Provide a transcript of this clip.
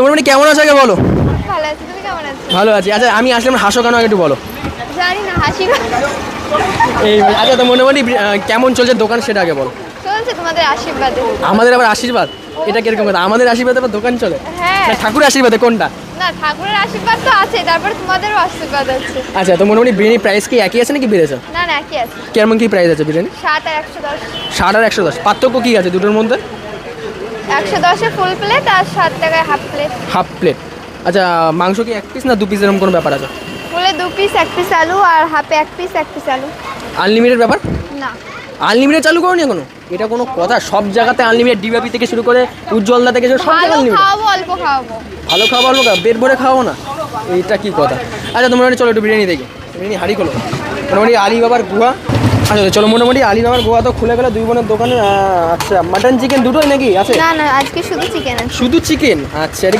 তোমার মানে কেমন আছো আগে বলো। ভালো আছি, তুমি কেমন আছো? ভালো আছি। আচ্ছা আমি আসলাম, হাসো কেন আগে একটু বলো। জানি না, হাসি এই আচ্ছা তো মোটামুটি কেমন চলছে দোকান সেটা আগে বলো। চলছে তোমাদের আশীর্বাদে। আমাদের আবার আশীর্বাদ, এটা কিরকম কথা? আমাদের আশীর্বাদে আবার দোকান চলে? হ্যাঁ। না, ঠাকুরের আশীর্বাদে কোনটা? না, ঠাকুরের আশীর্বাদ তো আছে, তারপর তোমাদেরও আশীর্বাদ আছে। আচ্ছা তো মোটামুটি বিরিয়ানি প্রাইস কি একই আছে নাকি বেড়েছে? না না, একই আছে। কেমন কি প্রাইস আছে বিরিয়ানি? 7 আর 110। 60 আর 110 পার্থক্য কি আছে দুটোর মধ্যে? 110-এ ফুল প্লেট আর 7 টাকায় হাফ প্লেট। Half plate. আচ্ছা মাংস কি 1 পিস না 2 পিস এরকম কোনো ব্যাপার আছে? ফুলে 2 পিস 1 পিস আলু, আর হাফে 1 পিস 1 পিস আলু। আনলিমিটেড ব্যাপার? না। আনলিমিটেড চালু করোনি এখনো? এটা কোনো কথা? সব জায়গাতে আনলিমিটেড, ডিবাপি থেকে শুরু করে উজ্জ্বলদা থেকে সব ভালো জায়গায় আনলিমিটেড। খাওয়াবো, অল্প খাওয়াবো। ভালো খাবো অল্প খাবো, পেট ভরে খাবো না? এইটা কি কথা? আচ্ছা তোমরা চলো একটু বিরিয়ানি দেখি, বিরিয়ানি হাঁড়ি খোলো। মোটামুটি আলিবাবার গুহা। আচ্ছা চলো, মোটামুটি আলিবাবার গুহা তো খুলে গেলে দুই বোনের দোকানে। আচ্ছা মাটন চিকেন দুটোই নাকি আছে? না না, আজকে শুধু চিকেন আছে। শুধু চিকেন? আচ্ছা এটা কি